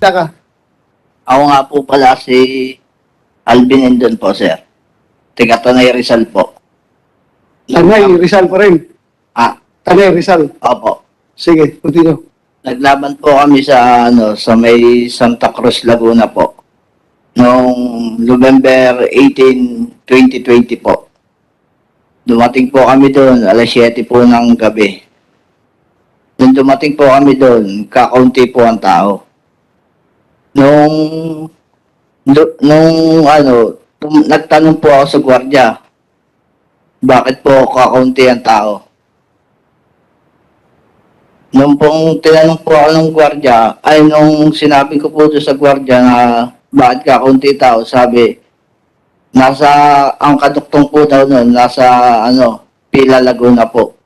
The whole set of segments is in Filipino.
Nagsalita ka. Ako nga po pala si Alvin Endon po, sir. Tiga Tanay Rizal po. Tanay, Rizal pa rin. Ah, Tanay, Rizal. opo. Sige, continue. Naglaban po kami sa sa may Santa Cruz, Laguna po. Noong November 18, 2020 po. Dumating po kami doon, alas 7 po ng gabi. Nung dumating po kami doon, kakaunti po ang tao. Nagtanong po ako sa gwardiya, bakit po kakaunti ang tao? Nung pong tinanong po ako ng gwardiya, nung sinabi ko po doon sa gwardiya na bakit kakaunti tao, sabi, ang kaduktong po daw nun, nasa Pila Laguna po,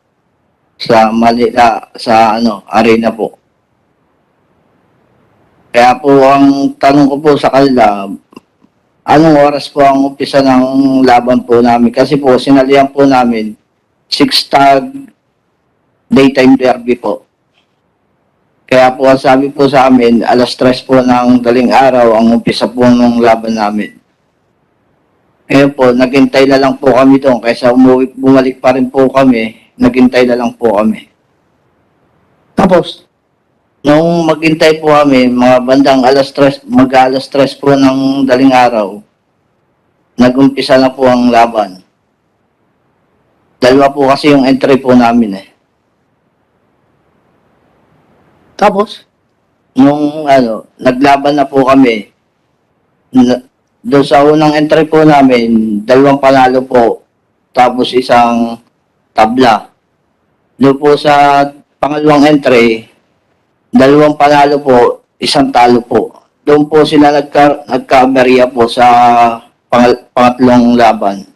sa Manila, sa arena po. Kaya po ang tanong ko po sa kanila, anong oras po ang umpisa ng laban po namin? Kasi po sinalihan po namin 6-star daytime derby po. Kaya po ang sabi po sa amin, alas 3 po ng daling araw ang umpisa po ng laban namin. Ngayon po, naghintay na lang po kami doon. Kaysa bumalik pa rin po kami, naghintay na lang po kami. Tapos, Nung maghintay po kami, mga bandang alas 3 po ng daling araw, nag-umpisa na po ang laban. Dalawa po kasi yung entry po namin eh. tapos, Nung naglaban na po kami, doon sa unang entry po namin, 2 panalo po, tapos isang tabla. Doon po sa pangalawang entry, 2 panalo po, isang talo po. Doon po sila nagka-aberya po sa pangatlong laban.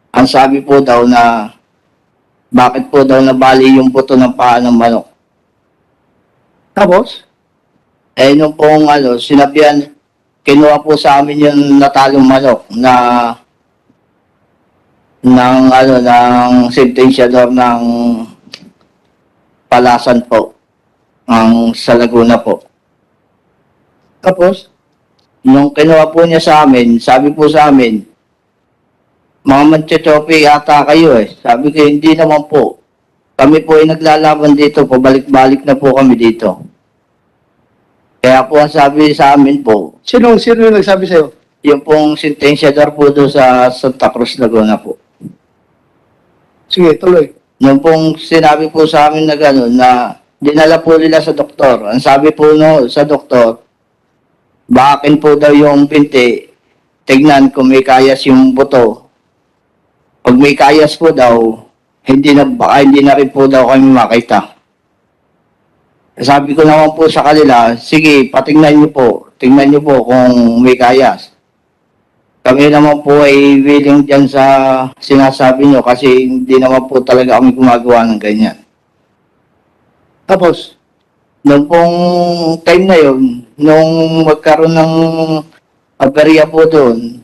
Ang sabi po daw na bakit po daw nabali yung buto ng paa ng manok. tapos, Nung pong sinabihan, kinuha po sa amin yung natalong manok na ng sentensyador ng Palasan po, sa Laguna po. tapos, Nung kinuha po niya sa amin, sabi po sa amin, mga manchechope yata kayo eh. Sabi ko, hindi naman po. Kami po ay naglalaban dito, pabalik-balik na po kami dito. Kaya po ang sabi sa amin po, sino yung nagsabi sa'yo? yung pong sentensyador po doon sa Santa Cruz, Laguna po. Sige, tuloy. Nung pong sinabi po sa amin na gano'n, na dinala po nila sa doktor. Ang sabi po sa doktor, baakin po daw yung binti, tignan kung may kayas yung buto. Pag may kayas po daw, baka hindi na rin po daw kami makita. Sabi ko naman po sa kanila, sige, patingnan niyo po. Tingnan niyo po kung may kayas. Kami naman po ay willing dyan sa sinasabi niyo kasi hindi naman po talaga kami gumagawa ng ganyan. Tapos, Noong pong time na yun, nung magkaroon ng aberya po doon,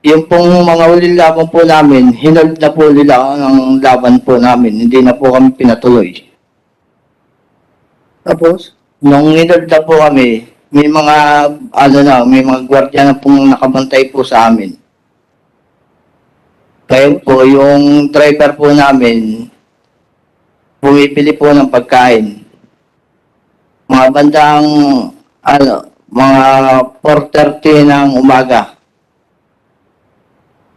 yung pong mga uling laban po namin, hinold na po nila ang laban po namin. Hindi na po kami pinatuloy. tapos, Nung hinold na po kami, may mga, may mga gwardiya na pong nakabantay po sa amin. Kaya po, yung driver po namin, bumibili po ng pagkain. Mga bandang, mga 4:30 ng umaga.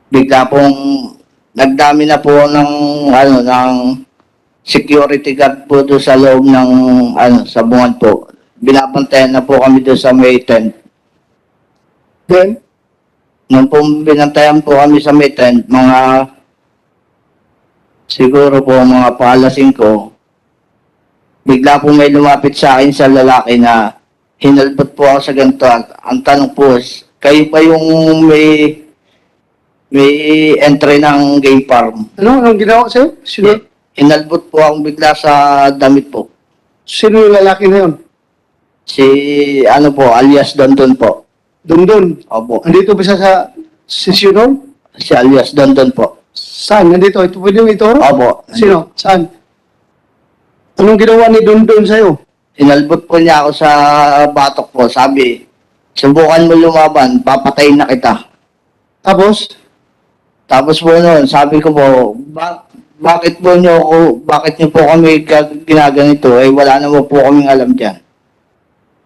Bigla pong nagdami na po ng security guard po doon sa loob ng sa bungan po. Binabantayan na po kami doon sa may tent. then, Nung po binantayan po kami sa may tent, siguro po mga paalas 5, bigla po may lumapit sa akin sa lalaki na hinalbot po ako sa ganito. Ang tanong po, kayo pa yung may entry ng game farm? anong ginawa sa'yo? Hinalbot po akong bigla sa damit po. Sino yung lalaki na yun? Si, alias Dondon po. Dundun. Opo. Andito ba siya sa sesyon? Si alias Dondon po. Saan? Nandito? Ito pwede yung ito? Opo. Sino? Saan? Anong ginawa ni Dundun sa'yo? Inalbot po niya ako sa batok po. Sabi, subukan mo lumaban, papatayin na kita. Tapos, Tapos po noon, sabi ko po, bakit po bakit niyo po kami ginaganito? Eh, wala naman po kaming alam dyan.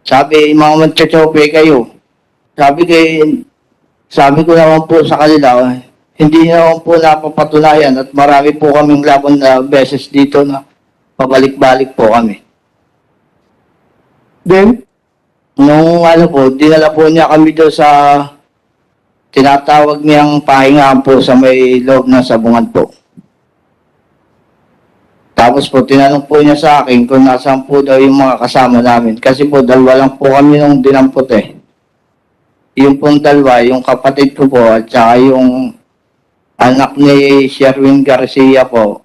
Sabi, mga magtsatsope kayo. Sabi ko naman po sa kanila, hindi naman po napapatunayan at marami po kaming laban na beses dito na pabalik-balik po kami. then, Nung ano po, dinala po niya kami doon sa tinatawag niyang pahingaan po sa may loob ng sabungan po. Tapos po, tinanong po niya sa akin kung nasaan po daw yung mga kasama namin. Kasi po, dalawa lang po kami nung dinampot eh. Yung pong dalawa, yung kapatid ko po, at saka yung anak ni Sherwin Garcia po,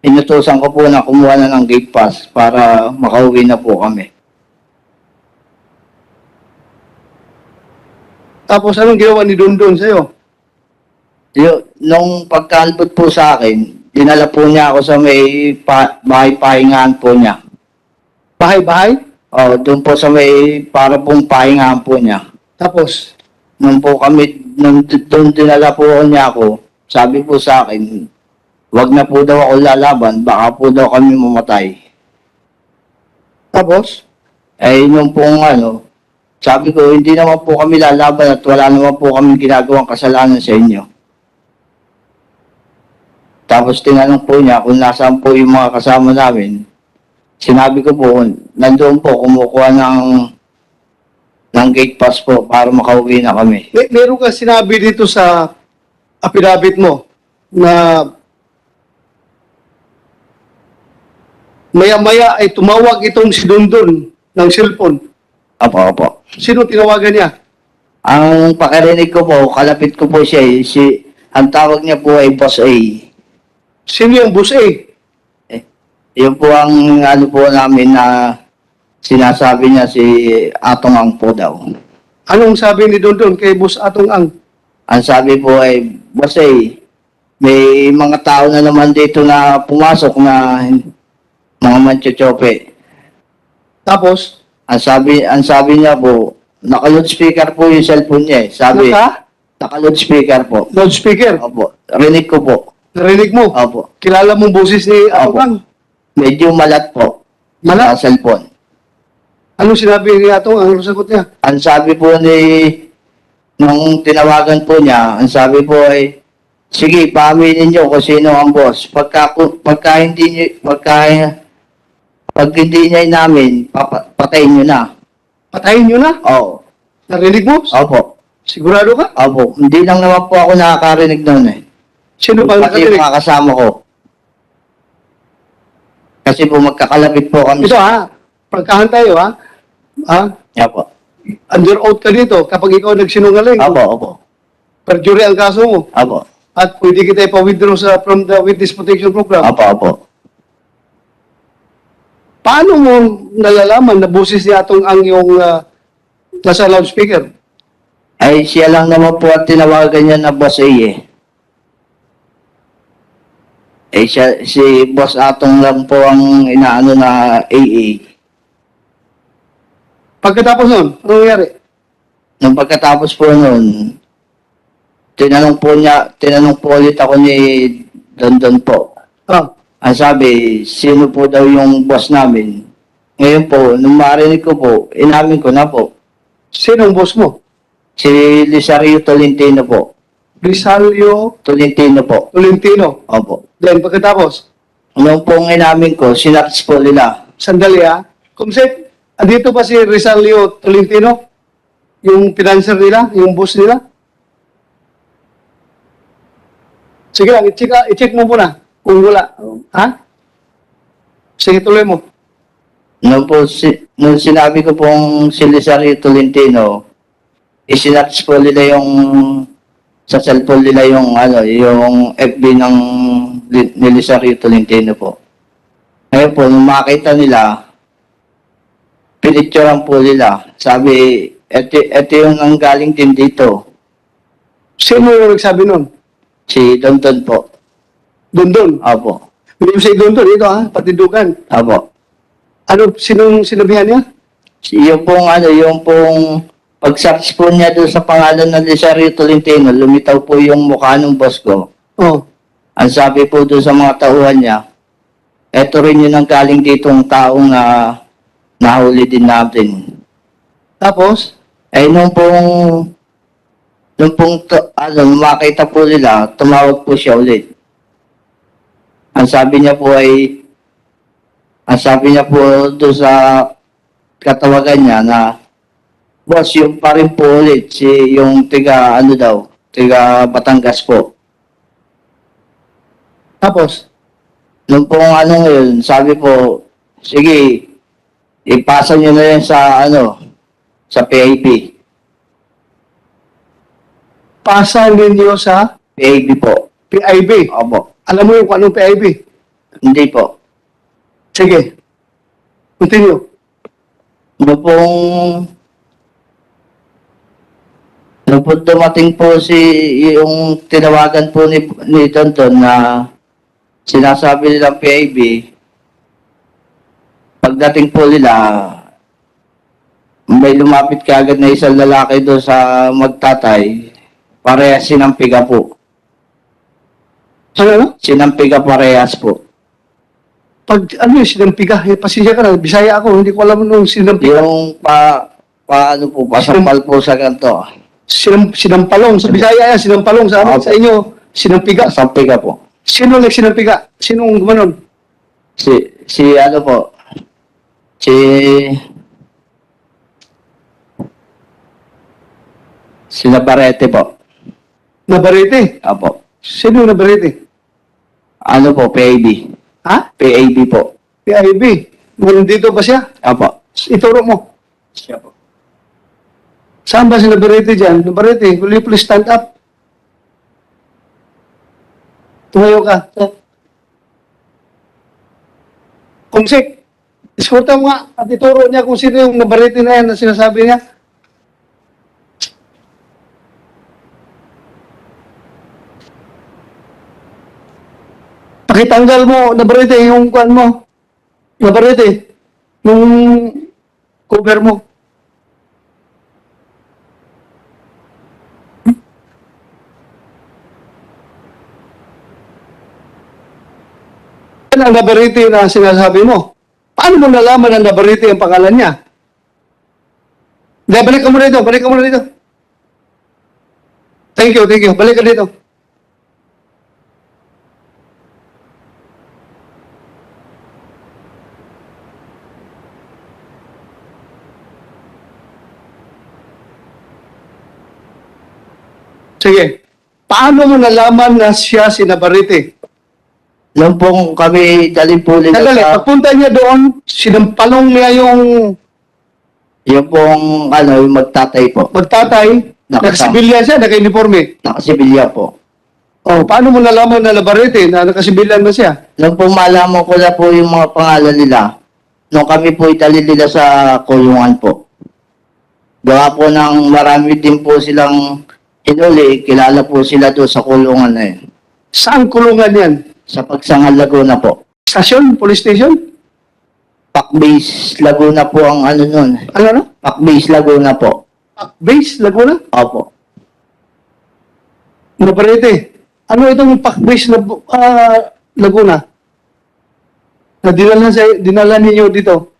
inutusan ko po na kumuha na ng gate pass para makauwi na po kami. tapos anong ginawa ni Dondon sa'yo? Nung pagkalbot po sa akin, dinala po niya ako sa may bahay pahingahan po niya. Bahay-bahay? O, doon po sa may para pong pahingahan po niya. Tapos, Nung doon dinala po niya ako, sabi po sa akin, wag na po daw ako lalaban, baka po daw kami mamatay. tapos, Eh, nung pong ano, sabi ko, hindi naman po kami lalaban at wala naman po kami ginagawang kasalanan sa inyo. Tapos tinanong po niya kung nasaan po yung mga kasama namin. Sinabi ko po, nandoon po, kumukuha ng gate pass po para makauwi na kami. meron ka sinabi dito sa affidavit mo na maya-maya ay tumawag itong si Dondon ng cellphone. Opo. Sino tinawagan niya? Ang pakarinig ko po, kalapit ko po siya, ang tawag niya po ay Boss A. Sino yung boss A? Yun po ang ano po namin na sinasabi niya si Atong Ang po daw. Anong sabi ni Dondon kay boss Atong Ang? Ang sabi po ay, Boss A, may mga tao na naman dito na pumasok na mga manchochope. Tapos, Ang sabi niya po, naka-loudspeaker po yung cellphone niya eh. Sabi, naka-loudspeaker po. loudspeaker. Opo, rinig ko po. Narinig mo? Opo. Kilala mong boses ni Atong Opo. Ang? Medyo malat po. Malat? Sa cellphone. Anong sinabi ni Atong Ang? Anong sagot niya? Ang sabi po nung tinawagan po niya, ang sabi po ay, sige, paaminin niyo kung sino ang boss. Pag hindi niya namin, patayin niyo na. Patayin niyo na? Oo. Narinig mo? Opo. Sigurado ka? Opo. Hindi lang naman po ako nakakarinig noon eh. Sino ba Pati yung nakarinig? mga kasama ko. Kasi po magkakalapit po kami. Ito ha, pagkahan tayo ha. Ha? Opo. Under oath ka dito kapag ikaw nagsinungaling. Opo. Perjury ang kaso mo. Opo. At pwede kita ipa-withdraw from the Witness Protection Program. Opo. Paano mo nalalaman na boses ni Atong Ang yung nasa loudspeaker? Ay, siya lang naman po at tinawagan niya na Boss A eh. Si Boss Atong lang po ang inaano na AA. Pagkatapos nun, ano nangyari? Nung pagkatapos po nun, tinanong po ulit ako ni Dondon po. Ah, Ang sabi, sino po daw yung boss namin? Ngayon po, nung marinig ko po, inamin ko na po. sino ang boss mo? Si Lisario Tolentino po. Rizalio Tolentino po. Tolentino. Opo. Then pagkatapos, Nung po inamin ko, sinats po nila. sandali ha. Kumsek, andito ba si Rizalio Tolentino? Yung financer nila? Yung boss nila? Sige lang, i-check mo muna. Kung wala. Ha? Sige, tuloy mo. Nung sinabi ko pong si Lisario Tolentino, isinats po nila yung sa cellphone nila yung FB ni Lisario Tolentino po. Ngayon po, nung makita nila, pinicturean po nila. Sabi, eto yung nanggaling din dito. Sino yung nagsabi nun? Si Dondon po. Dondon. Opo. Hindi mo say Dondon, ito ha, patindugan. Opo. Ano, sinong sinabihan niya? Yung pong ano, yung pong pag-search po niya doon sa pangalan ng Lisario Tolentino, lumitaw po yung mukha ng boss ko. Oh, Ang sabi po doon sa mga tauhan niya, eto rin yun ang galing ditong taong na nahuli din natin. tapos, Eh, makita po nila, tumawag po siya ulit. Ang sabi niya po doon sa katawagan niya na, boss, yung pa rin po ulit, yung tiga Batangas po. tapos, Nung pong ngayon, sabi po, sige, ipasa niyo na yan sa PIP. pasa ninyo sa PIP po. PIB. Opo. Alam mo yung kung anong PIB? Hindi po. Sige. Continue. Nung pong dumating po yung tinawagan po ni Tonton na sinasabi nilang PIB, pagdating po nila, may lumapit kaagad na isang lalaki doon sa magtatay, parehas sinampiga po. Ano? Sinampiga parehas po. Pag, ano yung sinampiga? Eh, pasensya ka na, Bisaya ako, hindi ko alam nung sinampiga. Yung pasampal po sa ganito. Sinampalong, sa Bisaya yan, sinampalong sa amin, Opo. sa inyo, sinampiga. Sampiga po. Sino nagsinampiga? Sinong gumanon? Si Navarrete po. Nabarete. Apo. Sino Nabarete? Ano po, PAB. Ha? PAB po. PIB. Nandito ba siya? Apo. Ituro mo. Siya po. Saan ba si Nabarete dyan? Nabarete, will you please stand up? Tumayo ka. Kumsik, iskuta mo nga at ituro niya kung sino yung Nabarete na yan na sinasabi niya. Pakitanggal mo, Nabarete, yung kuan mo. Nabarete, yung cover mo. Yan ang Nabarete na sinasabi mo. Paano mo nalaman ang Nabarete ang pangalan niya? Hindi, balik ka muna dito, balik ka muna dito. Thank you, balik ka dito. Sige. Paano mo nalaman na siya si Nabarete? Nung pong kami dalhin po nila Sandali, sa... pagpunta niya doon, sinampalong niya yung Yung pong, yung magtatay po. magtatay, nakasibilyan siya, naka-uniforme. Nakasibilya po. Oh, paano mo nalaman na Nabarete na nakasibilyan na siya? Nung pong malaman ko na po yung mga pangalan nila, nung kami po italin nila sa kulungan po. Gawa po ng marami din po silang hinuli, kilala po sila doon sa kulungan na yun. Saan kulungan yan? Sa Pagsangan, Laguna po. Station? Police station? Pakbase, Laguna po ang nun. Ano? Pakbase, Laguna po. Base, Laguna? Opo. Nabarete. Ano itong Base na Laguna? Na dinala ninyo dito?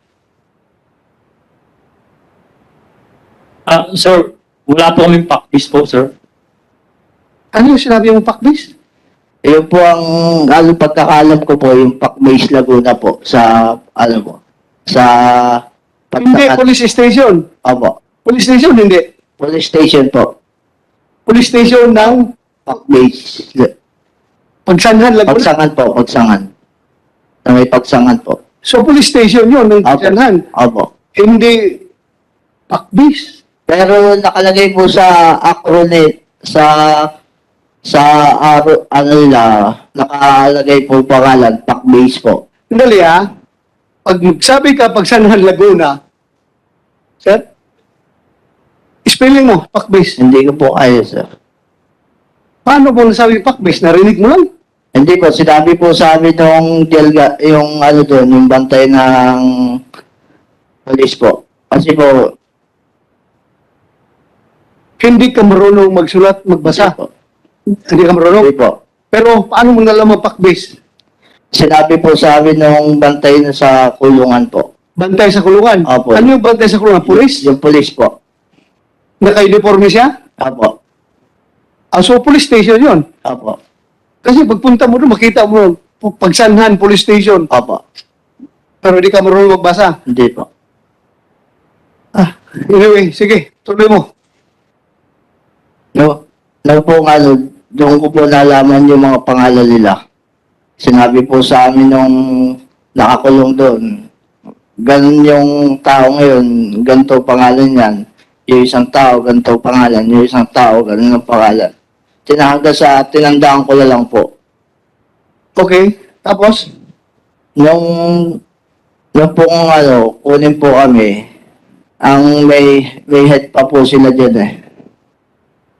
Sir, wala po kaming practice po, sir. Ano yung sinabi mong Base? Yun po ang pagkakalam ko po, yung Pakbase, Laguna po, sa sa Hindi, police station. Opo. Police station, hindi. Police station po. Police station ng Pakbase. Pagsangan, Laguna. Pagsangan po, Pagsangan. Na may Pagsangan po. So, police station yun, ng Opo. Pagsangan. Opo. Hindi Base. Pero nakalagay po sa acronym, nakalagay po pangalan, Pakbase po. Dali pag sabi ka Pagsangan, Laguna, sir, spelling mo, Base. Hindi ko po kaya, sir. Paano mo nasabi Base? Narinig mo lang? Hindi po, sinabi po sa amin yung ano doon, yung bantay ng police po. Kasi po, Hindi ka marunong magsulat, magbasa. hindi po. Hindi ka marunong. Hindi po. Pero paano mo nalaman pakbase? Sinabi po sa amin nung bantay na sa kulungan po. Bantay sa kulungan. Opo. Ano yung bantay sa kulungan? Police? Yung police po. Naka-uniforme siya? Opo. Ah, so police station yun. Opo. Kasi pagpunta mo doon, makita mo, pagsanhan, police station. Opo. Pero hindi ka marunong magbasa. Hindi po. Ah, anyway, sige, tuloy mo. No po ano, doon ko po nalaman yung mga pangalan nila. Sinabi po sa amin nung nakakulong doon, ganun yung tao ngayon, ganito pangalan yan. Yung isang tao, ganito pangalan. Yung isang tao, ganun ang pangalan. Tinandaan ko na lang po. Okay, tapos? Nung pong ano, kunin po kami, ang may head pa po sila dyan eh.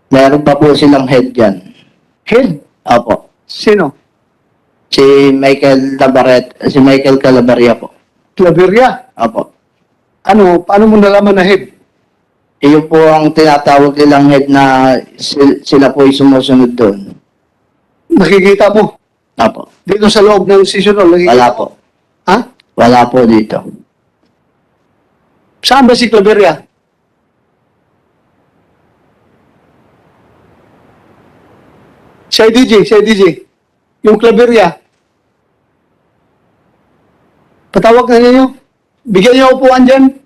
Meron pa po silang head dyan. Head? Opo. Sino? Si Michael Calabaria po. Claveria. Opo. Ano, paano mo nalaman na head? Iyon po ang tinatawag nilang head na sila po ay sumusunod doon. Nakikita mo? Opo. Dito sa loob ng seasonal, nakikita Wala mo? po. Ha? Wala po dito. Saan ba si Claveria? Si IDG. Yung Claveria. Patawag na ninyo. Bigyan niyo upuan dyan.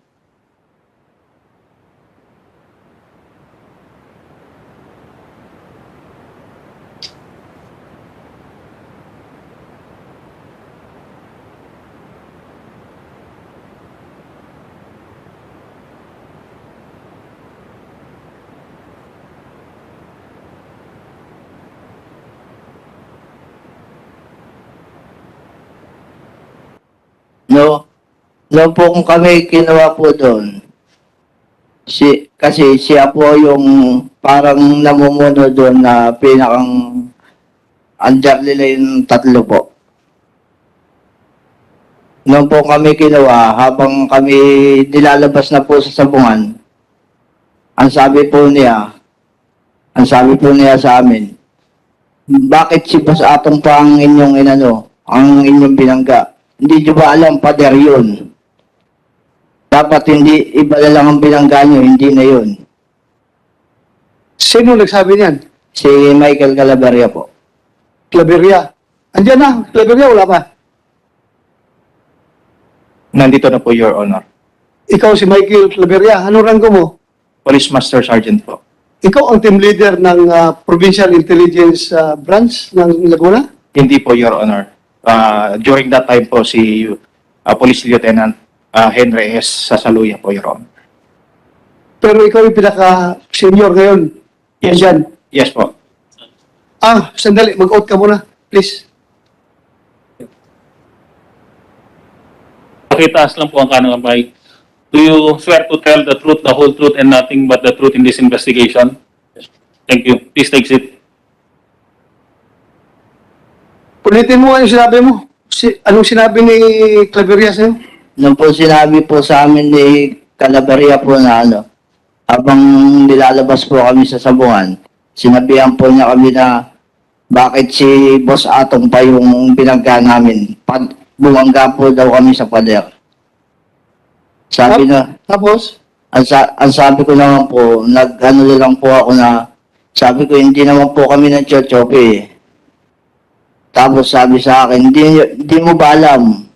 No po kung kami kinuha po doon. Kasi siya po yung parang namumuno doon na pinakang andyan nila yung tatlo po. Noon po kami kinuha, habang kami nilalabas na po sa sabungan, ang sabi po niya sa amin, bakit si Boss Atong pa ang inyong ang inyong binangga? Hindi nyo ba alam, pader yun? Dapat hindi, iba na lang ang binangga nyo, hindi na yun. Sino nagsabi niyan? Si Michael Calabaria po. Claveria. Andiyan na. Claveria, wala pa. Nandito na po, Your Honor. Ikaw si Michael Claveria. Anong ranggo mo? Police Master Sergeant po. Ikaw ang team leader ng Provincial Intelligence Branch ng Laguna? Hindi po, Your Honor. During that time po, si Police Lieutenant Henry S. Sasaluya po, Your Honor. Pero ikaw yung pinaka-senior ngayon. Yes. Andyan. Yes po. Sandali. Mag-out ka muna. Please. Pakitaas lang po ang kanang mic. Do you swear to tell the truth, the whole truth, and nothing but the truth in this investigation? Thank you. Please take seat. Ulitin mo yung sinabi mo. Anong sinabi ni Claveria sa'yo? Nung po sinabi po sa amin ni Calabaria po na habang nilalabas po kami sa sabungan, sinabihan po niya kami na bakit si Boss Atong pa yung binangga namin. Bumangga po daw kami sa pader. Sabi na, Tapos? ang sabi ko naman po, nag-ano lang po ako na, sabi ko hindi naman po kami ng chochope. Tapos sabi sa akin, hindi mo ba alam?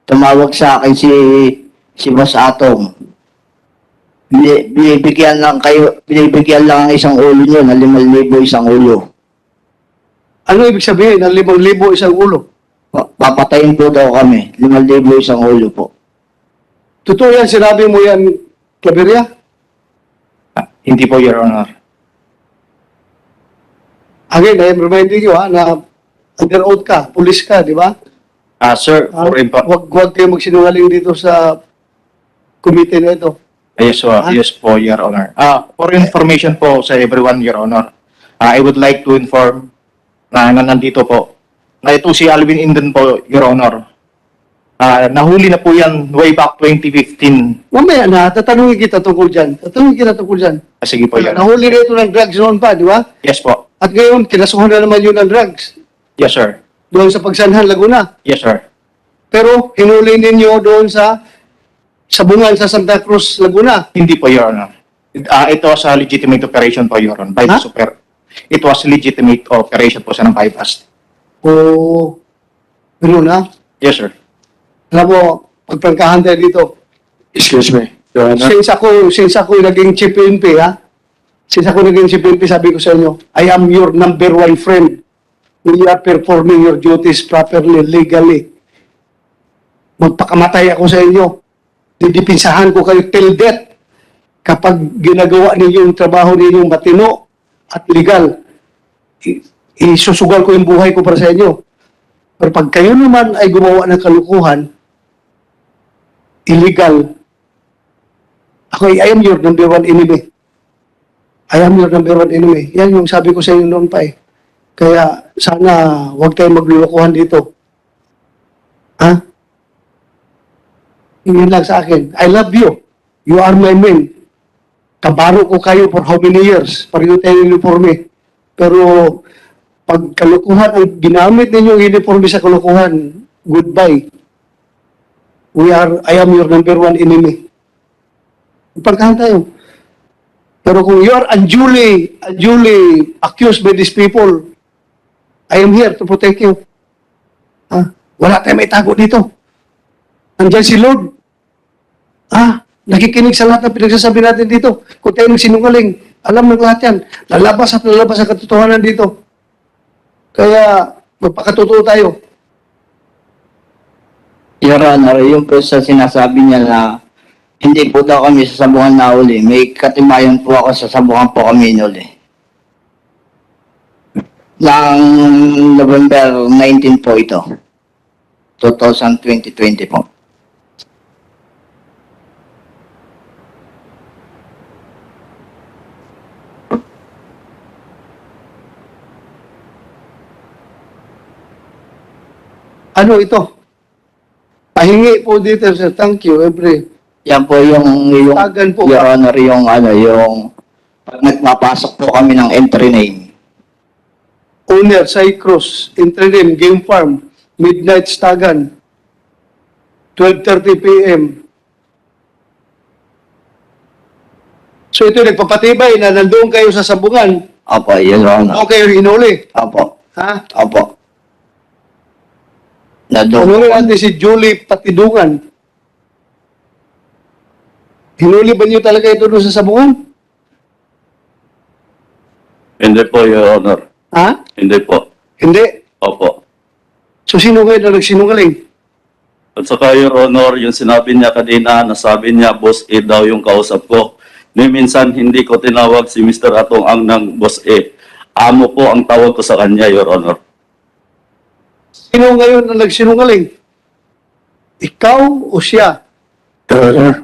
Tumawag sa akin si Boss Atong. Binibigyan lang ang isang ulo nyo na 5,000 isang ulo. Ano ibig sabihin ng 5,000 isang ulo? Papatayin po daw kami, 5,000 isang ulo po. Totoo yan, sinabi mo yan, Claveria? Hindi po, Your Honor. Again, I am reminding you na under oath ka, pulis ka, di ba? Sir, for Huwag kayo magsinungaling dito sa committee na ito. yes po, Your Honor. For information po sa everyone, Your Honor, I would like to inform na nandito po Ito si Alvin Indon po, Your Honor. Nahuli na po yan way back 2015. Mamaya na, tatanungin kita tungkol dyan. Sige po, Your Honor. Nahuli na ito ng drugs noon pa, di ba? Yes po. At ngayon, kinasuhan na naman yun ng drugs. Yes, sir. Doon sa Pagsanhan, Laguna. Yes, sir. Pero hinuli ninyo doon sa Sabungan sa Santa Cruz, Laguna. Hindi po, Your Honor. Ito was a legitimate operation po, Your Honor. Ha? It was legitimate operation po sa ng bypass. O, ano na? Yes, sir. Alam mo, pagprangkahan tayo dito. Excuse me, Your Honor. Since ako naging chief PNP, ha? Since ako naging chief PNP, sabi ko sa inyo, I am your number one friend. You are performing your duties properly, legally. Magpakamatay ako sa inyo. Didipinsahan ko kayo till death. Kapag ginagawa ninyo yung trabaho ninyong matino at legal, isusugal ko yung buhay ko para sa inyo. Pero pag kayo naman ay gumawa ng kalukuhan, illegal, I am your number one enemy. I am your number one enemy. Yan yung sabi ko sa inyo noon pa eh. Kaya sana huwag tayong maglulukuhan dito. Ha? Yun lang sa akin. I love you. You are my man. Kabaro ko kayo for how many years? Pareho tayong uniforme. Pero pag kalukuhan ang ginamit ninyong uniforme sa kalukuhan, goodbye. I am your number one enemy. Pagkahan tayo. Pero kung you are unduly accused by these people, I am here to protect you. Wala tayong may tago dito. Nandiyan si Lord. Nakikinig sa lahat ng pinagsasabi natin dito. Kung tayo nagsinungaling, alam ng lahat yan. Lalabas at lalabas ang katotohanan dito. Kaya, magpakatotoo tayo. Your Honor, yung po sa sinasabi niya na hindi po daw kami sa sabungan na uli. May katibayan po ako sa sabungan po kami inuli. Ng November 19 po ito. 2020 po. Ano ito? Pahingi po dito, sir. Thank you. Yan po yung Tagan po Your ba? Honor, yung pag nagpapasok po kami ng entry name. Owner, Cycross, Intrenim, Game Farm, Midnight Stagan, 12:30 p.m. So ito nagpapatibay na nandoon kayo sa sabungan. Opo, Your Honor. O kayo hinuli. Opo. Ha? Opo. Nandun Hinuli po. natin si Julie Patidungan. Hinuli ba niyo talaga ito doon sa sabungan? Hindi po, Your Honor. Ha? Hindi po. Hindi. Opo. So sino kayo na nagsinungaling? At saka, Your Honor, yung sinabi niya kanina, nasabi niya, Boss A daw yung kausap ko. Ni minsan, hindi ko tinawag si Mr. Atong Ang ng Boss A. Amo po ang tawag ko sa kanya, Your Honor. Sino ngayon na nagsinungaling? Ikaw o siya? Your Honor.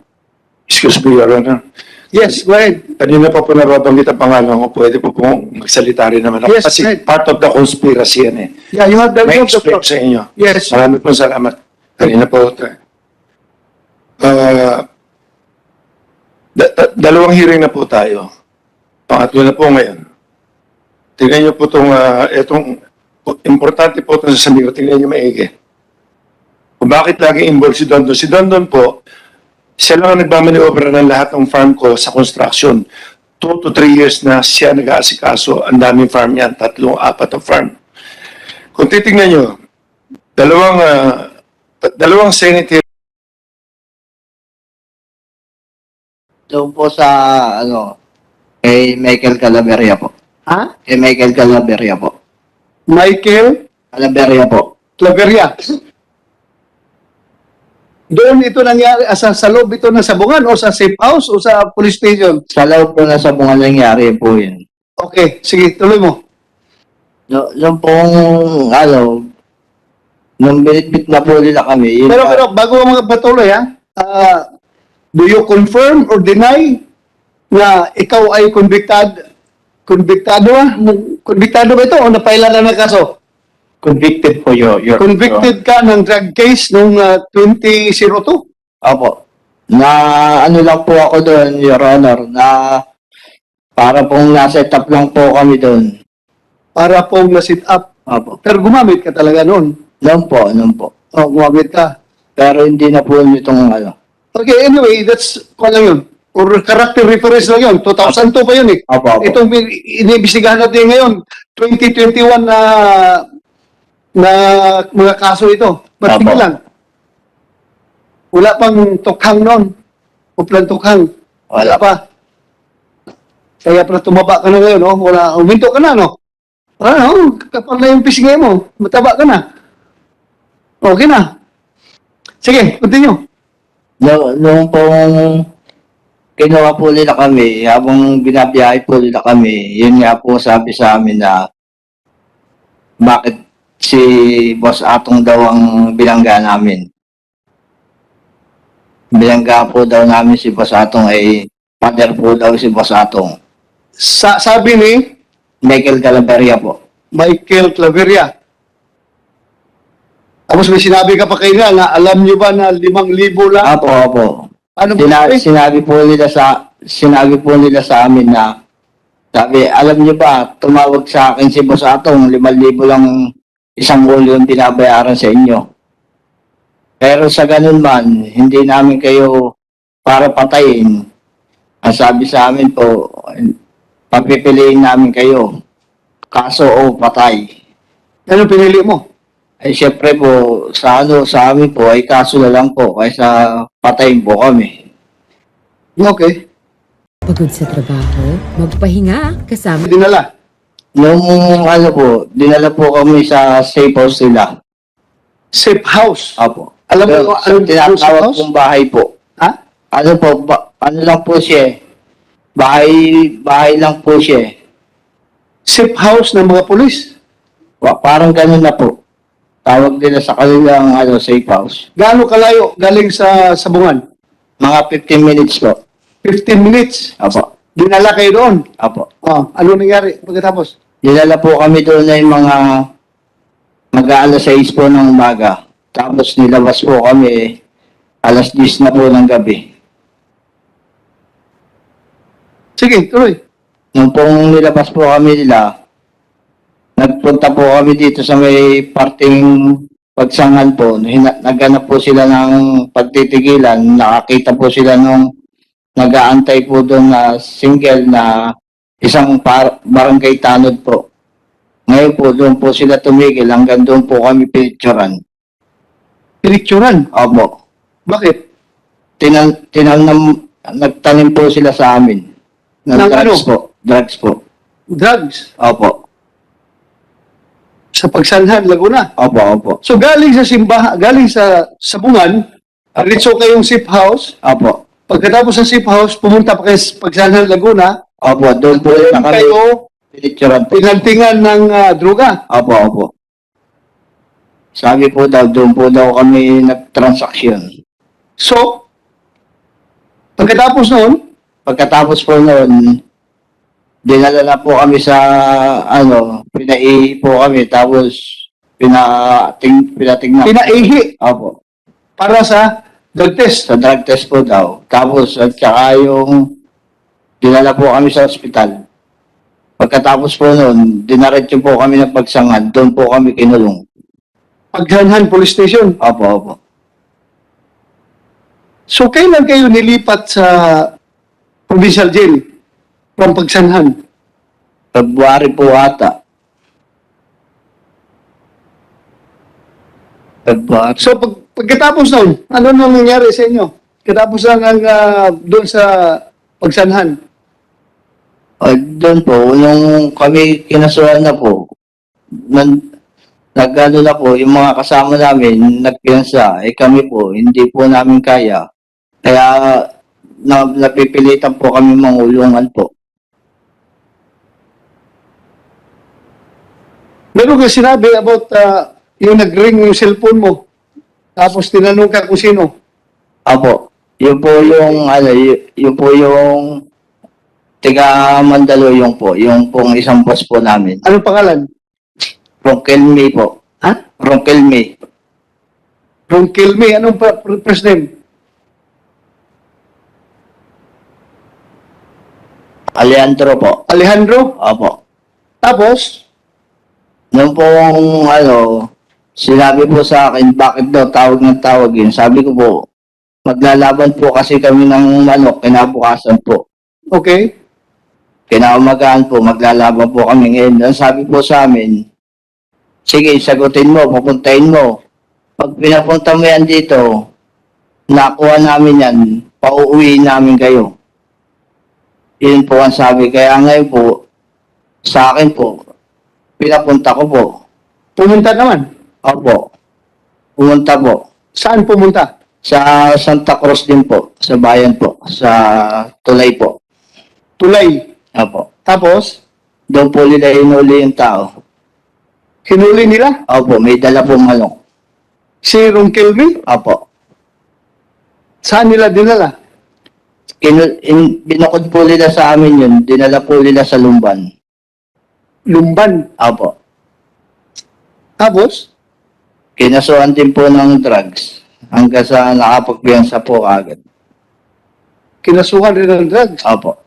Excuse me, Your Honor. Yes, go ahead. Kanina pa po nababanggit ang pangalan ko. Pwede po pong magsalita rin naman ako. Yes, Kasi right. part of the conspiracy yan eh. Yeah, you have the May you have the explain floor. sa inyo. Yes. Marami po salamat. Kanina po. Dalawang hearing na po tayo. Pangatlo na po ngayon. Tingnan niyo po itong importante po itong sasabihin ko. Tingnan niyo maigi. Kung bakit lagi involved si Dondon. Si Dondon po, siya lang ang nagmamaniobra ng lahat ng farm ko sa construction. 2 to 3 years na siya nag-aasikaso. Ang daming farm niyan. 3, 4 na farm. Kung titingnan nyo, dalawang Senate Doon po sa, kay Michael Calaveria po. Ha? Kay Michael Calaveria po. Michael Calaveria po. Claveria. Doon ito nangyari, sa loob ito ng sabungan o sa safe house o sa police station? Sa loob po na sabungan nangyari po yun. Okay, sige, tuloy mo. Yung pong, nung binitbit na po nila kami, yun Pero bago mga patuloy ha, do you confirm or deny na ikaw ay convicted? Convictado ba ito o napaila na ng kaso? Convicted po, Your Convicted ka ng drug case noong 2002? Opo. Na ano lang po ako doon, Your Honor, na para pong nasa up lang po kami doon. Para pong na-sit up. Opo. Pero gumamit ka talaga noon. Noon po. O, gumamit ka. Pero hindi na po itong ano. Okay, anyway, that's, kung lang yun. Or character reference lang yun. 2002 pa yun eh. Opo. Itong iniimbestigahan natin ngayon, 2021 na mga kaso ito. Ba't Apo. lang? Wala pang tukhang noon. Uplan tukhang. Wala pa. Kaya pala tumaba ka na ngayon, no? Wala, uminto ka na, no? Ano, kapag na yung pisingay mo, mataba ka na. Okay na. Sige, continue. Noong pong kinuha po nila kami, habang binabiyahe po nila kami, yun nga po sabi sa amin na bakit si Boss Atong daw ang bilangga namin. Bilangga po daw namin si Boss Atong ay father po daw si Boss Atong. Sabi ni Michael Calaveria po. Michael Claveria. Tapos may sinabi ka pa kayo na alam nyo ba na 5,000 lang? Opo. Ano ba? Sinabi po nila sa amin na sabi, alam niyo ba, tumawag sa akin si Boss Atong, 5,000 lang isang ulo yung binabayaran sa inyo. Pero sa ganun man, hindi namin kayo para patayin. Ang sabi sa amin po, papipiliin namin kayo. Kaso o patay. Ano pinili mo? Ay syempre po, sa amin po, ay kaso na lang po, kaysa patayin po kami. Okay. Pagod sa trabaho, magpahinga kasama Dinala. Nung dinala po kami sa safe house nila. Safe house. Apo. Alam mo Pero kung anong safe tinatawag house? pong bahay po. Ha? Ano po, ano lang po siya eh. Bahay lang po siya eh. Safe house ng mga polis. Parang ganun na po. Tawag nila sa kanilang safe house. Gaano kalayo galing sa Sabungan? Mga 15 minutes po. 15 minutes. Apo. Dinala kayo doon. Apo. Oh, ano nangyari pagkatapos? Dinala po kami doon ay mga mag-aalas 6 po ng umaga. Tapos nilabas po kami alas 10 na po ng gabi. Sige, tuloy. Nung pong nilabas po kami nila, nagpunta po kami dito sa may parting pagsangan po. Naghanap po sila ng pagtitigilan. Nakakita po sila nung nag-aantay po doon na single na isang barangay tanod po. Ngayon po, doon po sila tumigil. Hanggang doon po kami pinicturan. Pinicturan. Opo. Bakit? Nagtanim po sila sa amin. Ng Ng drugs ano? po. Drugs po. Drugs. Opo. Sa Pagsanhan, Laguna. Opo. So galing sa simbahan, galing sa Sabungan, ritso kayong safe house. Opo. Pagkatapos sa safe house, pumunta pa kayo sa Pagsanhan, Laguna. Opo. Doon po Doon na kami kayo pinicturan po. pinantingan ng droga. Opo. Sabi po daw, doon po daw kami nag-transaction. So, pagkatapos Pagkatapos po noon, dinala na po kami sa, pinaihi po kami, tapos pinatingnan. pinaihi Opo. para sa drug test. Sa drug test po daw. Tapos, at saka yung, dinala po kami sa ospital. Pagkatapos po noon, dinaretso po kami ng pagsangad, doon po kami kinulong. Pagsanhan Police Station. Opo. So, kailan kayo nilipat sa provincial jail from Pagsanhan? February po ata. February. So, pagkatapos noon, ano nang nangyari sa inyo? Pagkatapos ng doon sa Pagsanhan. Doon po, nung kami kinasuhan na po, nagano na po, yung mga kasama namin, nagpiyansa, kami po, hindi po namin kaya. Kaya, napipilitan po kami mangulungan po. Meron ka sinabi about yung nag-ring yung cellphone mo. Tapos tinanong ka kung sino. Apo, yun po yung tiga Mandaluyong po, yung pong isang boss po namin. Anong pangalan? From Kelmi po. Ronquilme. Ronquilme, anong first name? Alejandro po. Alejandro? Opo. Tapos, Nung pong sinabi po sa akin, bakit daw tawag ng tawag yun? Sabi ko po, maglalaban po kasi kami ng manok, kinabukasan po. okay, Kinaumagahan po, maglalaban po kami ngayon. Ang sabi po sa amin, sige, sagutin mo, pupuntahin mo. Pag pinapunta mo yan dito, nakuha namin yan, pauuwiin namin kayo. Yun po ang sabi. Kaya ngayon po, sa akin po, pinapunta ko po. pumunta naman. Opo. Pumunta po. Saan pumunta? Sa Santa Cruz din po. Sa bayan po. Sa Tulay po. Tulay. Opo. Tapos, Doon po nila hinuli yung tao. hinuli nila Opo. May dala po manok. si Ronquilme. Opo. Saan nila dinala? Binukod po nila sa amin yun. Dinala po nila sa Lumban. Lumban. Opo. Tapos, Kinasuhan din po ng drugs. Hanggang sa nakapagpiyansa po agad. kinasuhan rin ng drugs. Opo.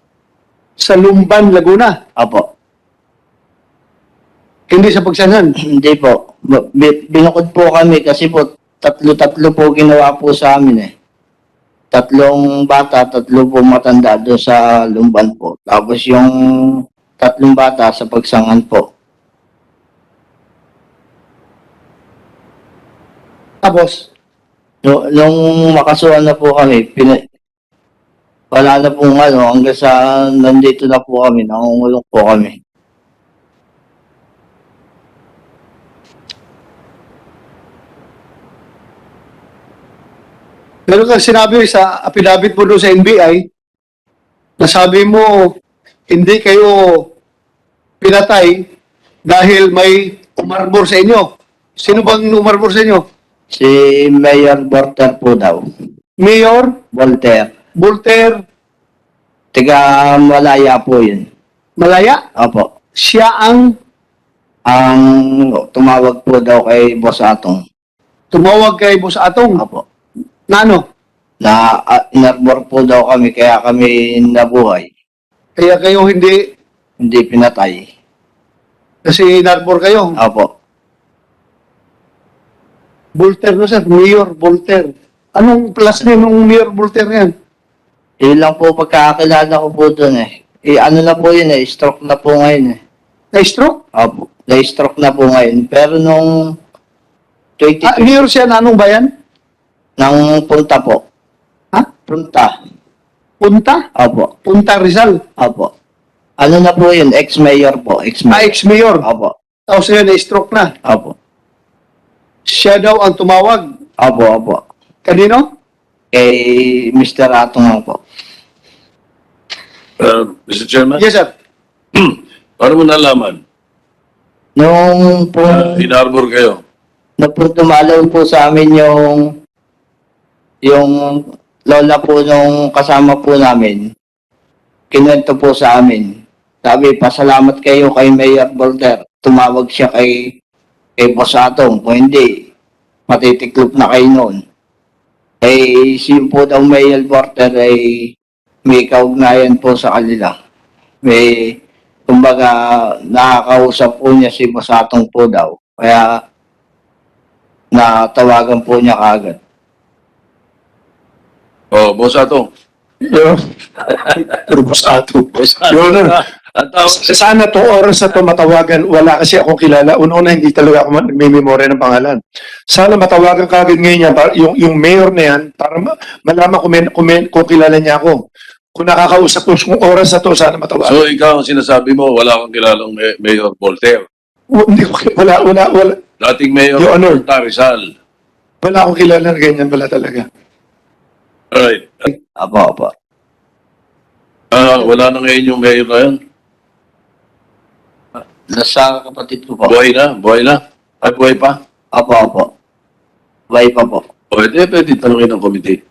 Sa Lumban, Laguna. Opo. Hindi sa pagsanhan. Hindi po. Binukod po kami kasi po tatlo po ginawa po sa amin eh. 3 bata, 3 po matanda doon sa Lumban po. Tapos yung 3 bata sa pagsangan po. Tapos, Nung makasuhan na po kami, wala na pong hanggang sa nandito na po kami, nangungulong po kami. meron kang sinabi sa affidavit mo doon sa NBI, nasabi mo, hindi kayo pinatay dahil may umarbor sa inyo. Sino bang umarbor sa inyo? Si Mayor Volter po daw. Mayor Volter. Volter Tiga Malaya po yun. Malaya? Opo. Siya ang Ang tumawag po daw kay Boss Atong. tumawag kay Boss Atong. Opo. Na ano? Na inarbor po daw kami kaya kami nabuhay. Kaya kayo Hindi pinatay. kasi narbor kayo. Opo. Volter na sir, Mayor Volter. Anong plus name ng Mayor Volter yan? Yun lang po pagkakakilala ko po doon eh. Ano na po yun eh, stroke na po ngayon eh. Na-stroke? Opo. Na-stroke na po ngayon. Pero nung 22 Mayor siya na anong bayan? nang punta po. Ha? Punta. Punta? Opo. Punta Rizal. Opo. Ano na po yun? Ex-mayor po. Ex-mayor. Ex-Mayor. Opo. Tapos yun, na-stroke na. Opo. Siya daw ang tumawag. Opo, opo. Kanino? Kay Mr. Atong lang po. Mr. Chairman, Yes, sir. paano mo nalaman? Nung po, In-arbor kayo. nung po dumalaw po sa amin yung lola po nung kasama po namin, kinuwento po sa amin. Sabi, pasalamat kayo kay Mayor Volter. Tumawag siya kay Boss Atong. Kung hindi, matitiklop na kayo noon. Eh, si po daw Mayor Volter ay may kaugnayan po sa kanila. May, kumbaga, nakakausap po niya si Boss Atong po daw. Kaya, natawagan po niya kaagad. Oh, Boss Atong. Pero Boss Ato. Your Honor, Ang tawag sana to oras na to matawagan, wala kasi ako kilala. Una-una, hindi talaga ako nagme-memorya ng pangalan. Sana matawagan ka agad ngayon yan, yung mayor na yan, para malaman kung kilala niya ako. Kung nakakausap ko, kung oras na to, sana matawagan. So, ikaw ang sinasabi mo, wala kang kilalang Mayor Volter. Hindi ko, wala. Dating Mayor Your Honor. Volta Rizal. Wala akong kilala na ganyan, wala talaga. Alright. Apo. Wala na ngayon yung mayor na yun. Nasa kapatid ko po. Buhay na? Ay, buhay pa? Apo. Bye pa po. Pwede tanongin ng committee.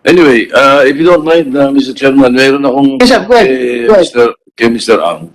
Anyway, if you don't mind, Mr. Chairman, mayroon akong Yes, sir. Go ahead. Go ahead. Mr. Ang.